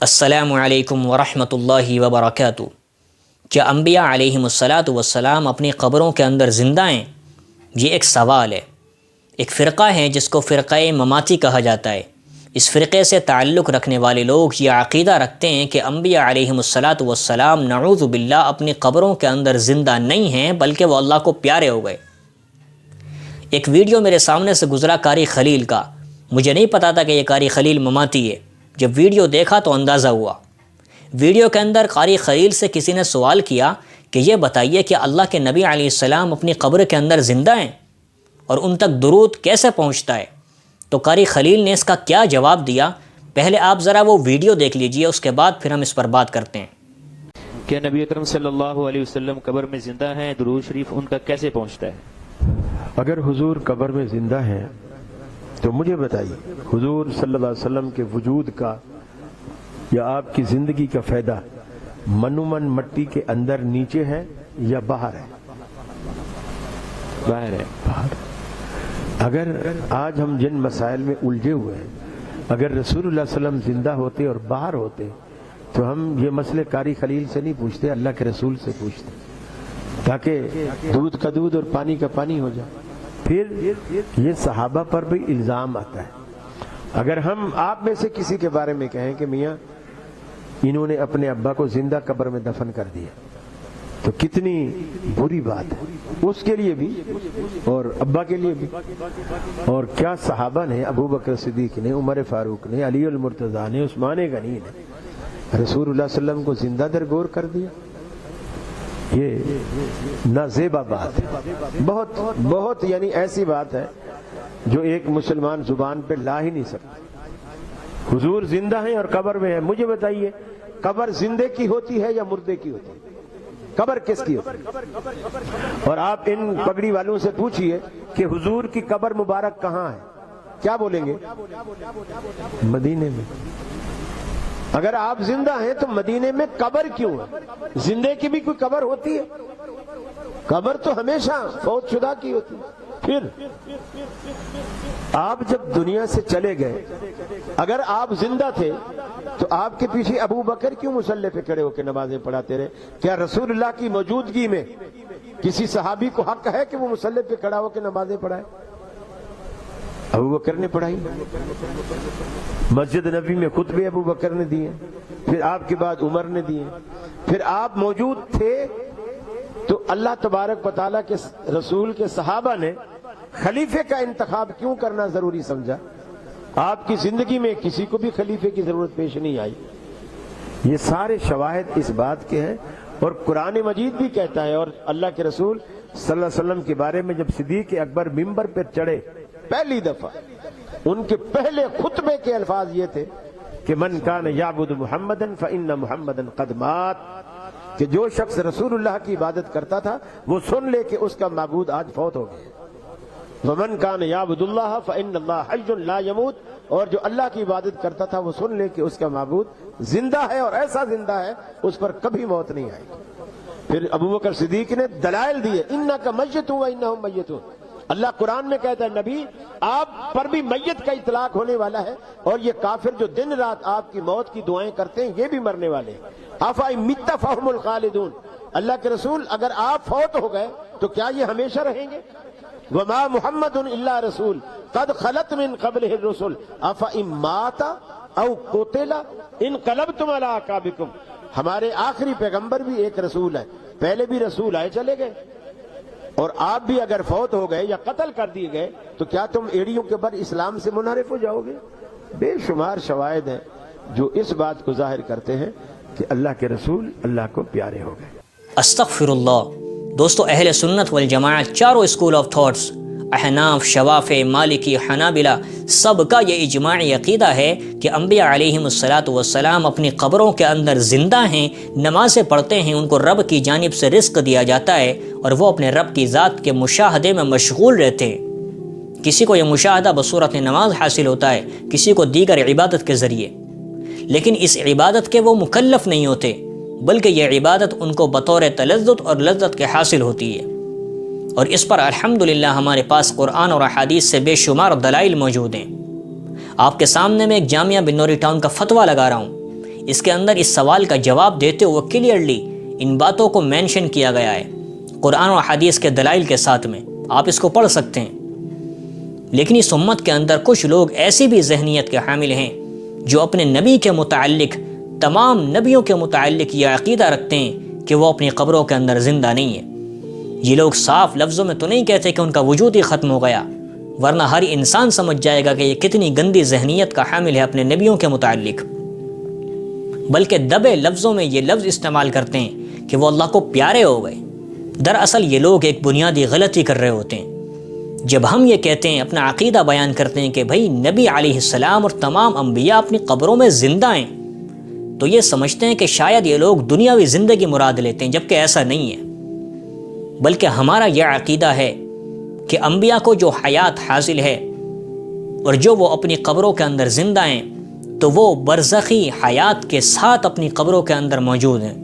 السلام علیکم ورحمۃ اللہ وبرکاتہ۔ کیا انبیاء علیہم السلام اپنی قبروں کے اندر زندہ ہیں؟ یہ ایک سوال ہے۔ ایک فرقہ ہے جس کو فرقہ مماتی کہا جاتا ہے۔ اس فرقے سے تعلق رکھنے والے لوگ یہ عقیدہ رکھتے ہیں کہ انبیاء علیہم السلام نعوذ باللہ اپنی قبروں کے اندر زندہ نہیں ہیں بلکہ وہ اللہ کو پیارے ہو گئے۔ ایک ویڈیو میرے سامنے سے گزرا قاری خلیل کا۔ مجھے نہیں پتا تھا کہ یہ قاری خلیل مماتی ہے۔ جب ویڈیو دیکھا تو اندازہ ہوا۔ ویڈیو کے اندر قاری خلیل سے کسی نے سوال کیا کہ یہ بتائیے کہ اللہ کے نبی علیہ السلام اپنی قبر کے اندر زندہ ہیں اور ان تک درود کیسے پہنچتا ہے؟ تو قاری خلیل نے اس کا کیا جواب دیا، پہلے آپ ذرا وہ ویڈیو دیکھ لیجئے، اس کے بعد پھر ہم اس پر بات کرتے ہیں۔ کیا نبی اکرم صلی اللہ علیہ وسلم قبر میں زندہ ہیں؟ درود شریف ان تک کیسے پہنچتا ہے؟ اگر حضور قبر میں زندہ ہیں تو مجھے بتائیے حضور صلی اللہ علیہ وسلم کے وجود کا یا آپ کی زندگی کا فائدہ منومن مٹی کے اندر نیچے ہے یا باہر ہے؟ باہر ہے۔ باہر۔ اگر آج ہم جن مسائل میں الجھے ہوئے ہیں، اگر رسول اللہ صلی اللہ علیہ وسلم زندہ ہوتے اور باہر ہوتے تو ہم یہ مسئلے قاری خلیل سے نہیں پوچھتے، اللہ کے رسول سے پوچھتے، تاکہ دودھ کا دودھ اور پانی کا پانی ہو جائے۔ پھر یہ صحابہ پر بھی الزام آتا ہے۔ اگر ہم آپ میں سے کسی کے بارے میں کہیں کہ میاں انہوں نے اپنے ابا کو زندہ قبر میں دفن کر دیا تو کتنی بری بات ہے اس کے لیے بھی اور ابا کے لیے بھی۔ اور کیا صحابہ نے، ابو بکر صدیق نے، عمر فاروق نے، علی المرتضیٰ نے، عثمان غنی نے رسول اللہ صلی اللہ علیہ وسلم کو زندہ درگور کر دیا؟ یہ نازیبا بات ہے، بہت بہت یعنی ایسی بات ہے جو ایک مسلمان زبان پہ لا ہی نہیں سکتا۔ حضور زندہ ہیں اور قبر میں ہیں، مجھے بتائیے قبر زندے کی ہوتی ہے یا مردے کی ہوتی ہے؟ قبر کس کی ہوتی ہے؟ اور آپ ان پگڑی والوں سے پوچھئے کہ حضور کی قبر مبارک کہاں ہے، کیا بولیں گے؟ مدینے میں۔ اگر آپ زندہ ہیں تو مدینے میں قبر کیوں ہے؟ زندے کی بھی کوئی قبر ہوتی ہے؟ قبر تو ہمیشہ فوت شدہ کی ہوتی ہے۔ پھر آپ جب دنیا سے چلے گئے، اگر آپ زندہ تھے تو آپ کے پیچھے ابو بکر کیوں مصلی پہ کھڑے ہو کے نمازیں پڑھاتے رہے؟ کیا رسول اللہ کی موجودگی میں کسی صحابی کو حق ہے کہ وہ مصلی پہ کھڑا ہو کے نمازیں پڑھائے؟ ابو بکر نے پڑھائی، مسجد نبی میں خطبے ابو بکر نے دیے، پھر آپ کے بعد عمر نے دیے، پھر آپ موجود تھے تو اللہ تبارک و تعالیٰ کے رسول کے صحابہ نے خلیفے کا انتخاب کیوں کرنا ضروری سمجھا؟ آپ کی زندگی میں کسی کو بھی خلیفے کی ضرورت پیش نہیں آئی۔ یہ سارے شواہد اس بات کے ہیں، اور قرآن مجید بھی کہتا ہے، اور اللہ کے رسول صلی اللہ علیہ وسلم کے بارے میں جب صدیق اکبر ممبر پر چڑھے پہلی دفعہ، ان کے پہلے خطبے کے الفاظ یہ تھے کہ من کان یعبد محمدا فإن محمدا قد مات، کہ جو شخص رسول اللہ کی عبادت کرتا تھا وہ سن لے کہ اس کا معبود آج فوت ہو گیا۔ ومن کان یعبد اللہ فإن اللہ حی لا یموت، اور جو اللہ کی عبادت کرتا تھا وہ سن لے کہ اس کا معبود زندہ ہے، اور ایسا زندہ ہے اس پر کبھی موت نہیں آئے گی۔ پھر ابو بکر صدیق نے دلائل دیے، انک میت وانہم میتون۔ اللہ قرآن میں کہتا ہے نبی آپ پر بھی میت کا اطلاق ہونے والا ہے، اور یہ کافر جو دن رات آپ کی موت کی دعائیں کرتے ہیں یہ بھی مرنے والے ہیں۔ افإن مت فہم الخالدون، اللہ کے رسول اگر آپ فوت ہو گئے تو کیا یہ ہمیشہ رہیں گے؟ وما محمد الا رسول قد خلت من قبلہ الرسل افإن مات او قتل انقلبتم علی اعقابکم۔ ہمارے آخری پیغمبر بھی ایک رسول ہے، پہلے بھی رسول آئے چلے گئے، اور آپ بھی اگر فوت ہو گئے یا قتل کر دیے گئے تو کیا تم ایڑیوں کے بر اسلام سے منحرف ہو جاؤ گے؟ بے شمار شواہد ہیں جو اس بات کو ظاہر کرتے ہیں کہ اللہ کے رسول اللہ کو پیارے ہو گئے۔ استغفر اللہ۔ دوستو، اہل سنت والجماعت چاروں اسکول آف تھاٹس، احناف، شوافع، مالکی، حنابلہ، سب کا یہ اجماعی عقیدہ ہے کہ انبیاء علیہم السلام اپنی قبروں کے اندر زندہ ہیں، نمازیں پڑھتے ہیں، ان کو رب کی جانب سے رزق دیا جاتا ہے، اور وہ اپنے رب کی ذات کے مشاہدے میں مشغول رہتے ہیں۔ کسی کو یہ مشاہدہ بصورت نماز حاصل ہوتا ہے، کسی کو دیگر عبادت کے ذریعے، لیکن اس عبادت کے وہ مکلف نہیں ہوتے، بلکہ یہ عبادت ان کو بطور تلذذ اور لذت کے حاصل ہوتی ہے۔ اور اس پر الحمدللہ ہمارے پاس قرآن اور احادیث سے بے شمار دلائل موجود ہیں۔ آپ کے سامنے میں ایک جامعہ بنوری ٹاؤن کا فتویٰ لگا رہا ہوں۔ اس کے اندر اس سوال کا جواب دیتے ہوئے کلیئرلی ان باتوں کو مینشن کیا گیا ہے قرآن و حدیث کے دلائل کے ساتھ میں، آپ اس کو پڑھ سکتے ہیں۔ لیکن اس امت کے اندر کچھ لوگ ایسی بھی ذہنیت کے حامل ہیں جو اپنے نبی کے متعلق، تمام نبیوں کے متعلق یہ عقیدہ رکھتے ہیں کہ وہ اپنی قبروں کے اندر زندہ نہیں ہیں۔ یہ لوگ صاف لفظوں میں تو نہیں کہتے کہ ان کا وجود ہی ختم ہو گیا، ورنہ ہر انسان سمجھ جائے گا کہ یہ کتنی گندی ذہنیت کا حامل ہے اپنے نبیوں کے متعلق، بلکہ دبے لفظوں میں یہ لفظ استعمال کرتے ہیں کہ وہ اللہ کو پیارے ہو گئے۔ دراصل یہ لوگ ایک بنیادی غلطی کر رہے ہوتے ہیں۔ جب ہم یہ کہتے ہیں، اپنا عقیدہ بیان کرتے ہیں کہ بھائی نبی علیہ السلام اور تمام انبیاء اپنی قبروں میں زندہ ہیں، تو یہ سمجھتے ہیں کہ شاید یہ لوگ دنیاوی زندگی مراد لیتے ہیں، جبکہ ایسا نہیں ہے۔ بلکہ ہمارا یہ عقیدہ ہے کہ انبیاء کو جو حیات حاصل ہے اور جو وہ اپنی قبروں کے اندر زندہ ہیں، تو وہ برزخی حیات کے ساتھ اپنی قبروں کے اندر موجود ہیں،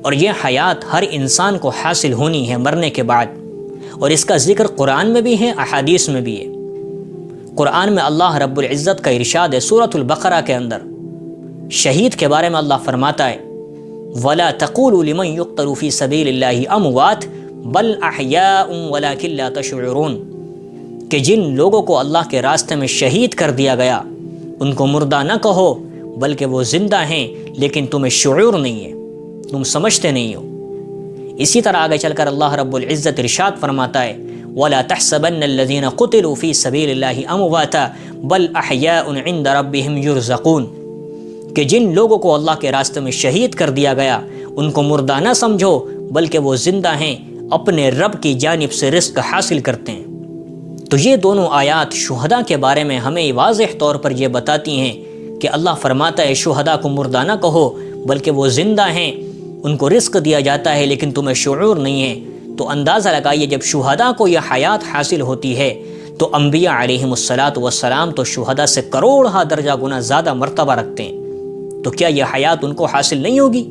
اور یہ حیات ہر انسان کو حاصل ہونی ہے مرنے کے بعد، اور اس کا ذکر قرآن میں بھی ہے، احادیث میں بھی ہے۔ قرآن میں اللہ رب العزت کا ارشاد ہے سورۃ البقرہ کے اندر، شہید کے بارے میں اللہ فرماتا ہے وَلَا تَقُولُوا لِمَنْ يُقْتَلُ فِي سَبِيلِ اللَّهِ أَمْوَاتٌ بَلْ أَحْيَاءٌ وَلَكِنْ لَا تَشْعُرُونَ کہ جن لوگوں کو اللہ کے راستے میں شہید کر دیا گیا ان کو مردہ نہ کہو، بلکہ وہ زندہ ہیں، لیکن تمہیں شعور نہیں ہے، تم سمجھتے نہیں ہو۔ اسی طرح آگے چل کر اللہ رب العزت ارشاد فرماتا ہے وَلَا تَحْسَبَنَّ الَّذِينَ قُتِلُوا فِي سَبِيلِ اللَّهِ أَمْوَاتًا بَلْ أَحْيَاءٌ عِنْدَ رَبِّهِمْ يُرْزَقُونَ کہ جن لوگوں کو اللہ کے راستے میں شہید کر دیا گیا ان کو مردہ نہ سمجھو، بلکہ وہ زندہ ہیں، اپنے رب کی جانب سے رزق حاصل کرتے ہیں۔ تو یہ دونوں آیات شہداء کے بارے میں ہمیں واضح طور پر یہ بتاتی ہیں کہ اللہ فرماتا ہے شہداء کو مردہ نہ کہو، بلکہ وہ زندہ ہیں، ان کو رزق دیا جاتا ہے، لیکن تمہیں شعور نہیں ہے۔ تو اندازہ لگائیے جب شہداء کو یہ حیات حاصل ہوتی ہے تو انبیاء علیہم الصلاۃ تو شہداء سے کروڑہ درجہ گنا زیادہ مرتبہ رکھتے ہیں، تو کیا یہ حیات ان کو حاصل نہیں ہوگی؟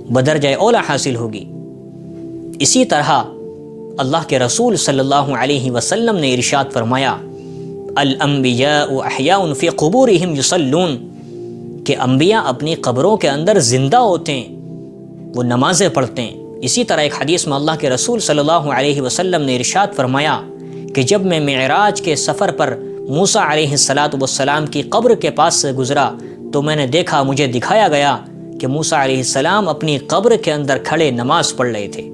بدرجہ اولا حاصل ہوگی۔ اسی طرح اللہ کے رسول صلی اللہ علیہ وسلم نے ارشاد فرمایا الانبیاء احیاء فی قبورہم یصلون کہ انبیاء اپنی قبروں کے اندر زندہ ہوتے ہیں، وہ نمازیں پڑھتے ہیں۔ اسی طرح ایک حدیث میں اللہ کے رسول صلی اللہ علیہ وسلم نے ارشاد فرمایا کہ جب میں معراج کے سفر پر موسیٰ علیہ السلام کی قبر کے پاس سے گزرا تو میں نے دیکھا، مجھے دکھایا گیا کہ موسیٰ علیہ السلام اپنی قبر کے اندر کھڑے نماز پڑھ رہے تھے۔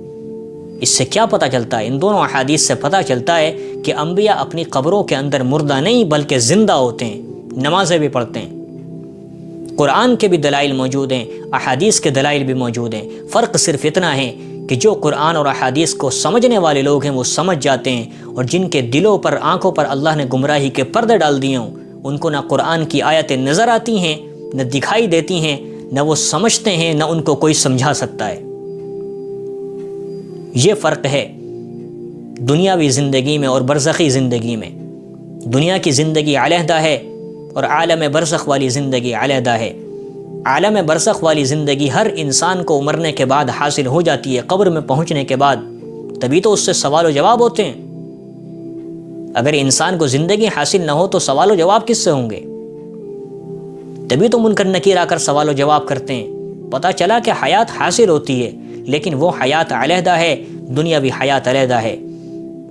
اس سے کیا پتہ چلتا ہے؟ ان دونوں احادیث سے پتہ چلتا ہے کہ انبیاء اپنی قبروں کے اندر مردہ نہیں بلکہ زندہ ہوتے ہیں، نمازیں بھی پڑھتے ہیں۔ قرآن کے بھی دلائل موجود ہیں، احادیث کے دلائل بھی موجود ہیں۔ فرق صرف اتنا ہے کہ جو قرآن اور احادیث کو سمجھنے والے لوگ ہیں وہ سمجھ جاتے ہیں، اور جن کے دلوں پر، آنکھوں پر اللہ نے گمراہی کے پردے ڈال دیے ہوں، ان کو نہ قرآن کی آیتیں نظر آتی ہیں، نہ دکھائی دیتی ہیں، نہ وہ سمجھتے ہیں، نہ ان کو کوئی سمجھا سکتا ہے۔ یہ فرق ہے دنیاوی زندگی میں اور برزخی زندگی میں۔ دنیا کی زندگی علیحدہ ہے اور عالم برزخ والی زندگی علیحدہ ہے۔ عالم برزخ والی زندگی ہر انسان کو مرنے کے بعد حاصل ہو جاتی ہے، قبر میں پہنچنے کے بعد، تبھی تو اس سے سوال و جواب ہوتے ہیں۔ اگر انسان کو زندگی حاصل نہ ہو تو سوال و جواب کس سے ہوں گے؟ تبھی تو منکر نکیر آ کر سوال و جواب کرتے ہیں۔ پتہ چلا کہ حیات حاصل ہوتی ہے، لیکن وہ حیات علیحدہ ہے، دنیاوی حیات علیحدہ ہے،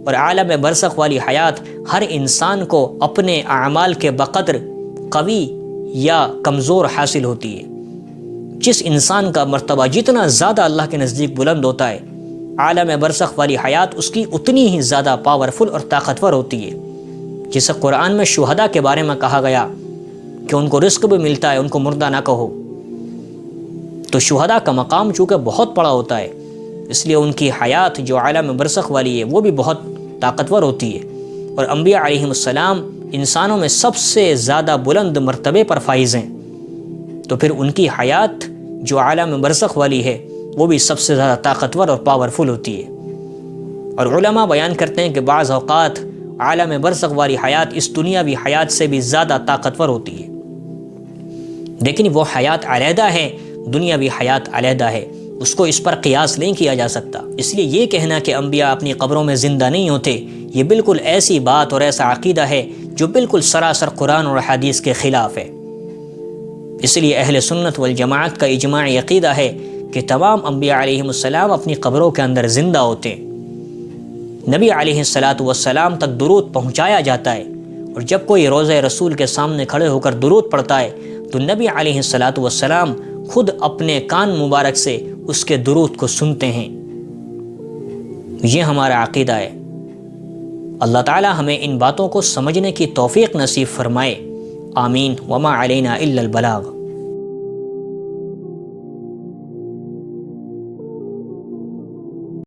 اور عالم برزخ والی حیات ہر انسان کو اپنے اعمال کے بقدر قوی یا کمزور حاصل ہوتی ہے۔ جس انسان کا مرتبہ جتنا زیادہ اللہ کے نزدیک بلند ہوتا ہے، عالم برزخ والی حیات اس کی اتنی ہی زیادہ پاورفل اور طاقتور ہوتی ہے۔ جسے قرآن میں شہداء کے بارے میں کہا گیا کہ ان کو رزق بھی ملتا ہے، ان کو مردہ نہ کہو۔ تو شہداء کا مقام چونکہ بہت بڑا ہوتا ہے، اس لیے ان کی حیات جو عالم برزخ والی ہے وہ بھی بہت طاقتور ہوتی ہے، اور انبیاء علیہم السلام انسانوں میں سب سے زیادہ بلند مرتبے پر فائز ہیں، تو پھر ان کی حیات جو عالم برزخ والی ہے وہ بھی سب سے زیادہ طاقتور اور پاورفل ہوتی ہے۔ اور علماء بیان کرتے ہیں کہ بعض اوقات عالم برزخ والی حیات اس دنیاوی حیات سے بھی زیادہ طاقتور ہوتی ہے، لیکن وہ حیات علیحدہ ہے، دنیاوی حیات علیحدہ ہے، اس کو اس پر قیاس نہیں کیا جا سکتا۔ اس لیے یہ کہنا کہ انبیاء اپنی قبروں میں زندہ نہیں ہوتے، یہ بالکل ایسی بات اور ایسا عقیدہ ہے جو بالکل سراسر قرآن اور حدیث کے خلاف ہے۔ اس لیے اہل سنت والجماعت کا اجماعی عقیدہ ہے کہ تمام انبیاء علیہم السلام اپنی قبروں کے اندر زندہ ہوتے ہیں، نبی علیہ الصلاۃ والسلام تک درود پہنچایا جاتا ہے، اور جب کوئی روضہ رسول کے سامنے کھڑے ہو کر درود پڑھتا ہے تو نبی علیہ الصلاۃ والسلام خود اپنے کان مبارک سے اس کے درود کو سنتے ہیں۔ یہ ہمارا عقیدہ ہے۔ اللہ تعالی ہمیں ان باتوں کو سمجھنے کی توفیق نصیب فرمائے، آمین۔ وما علینا الا البلاغ۔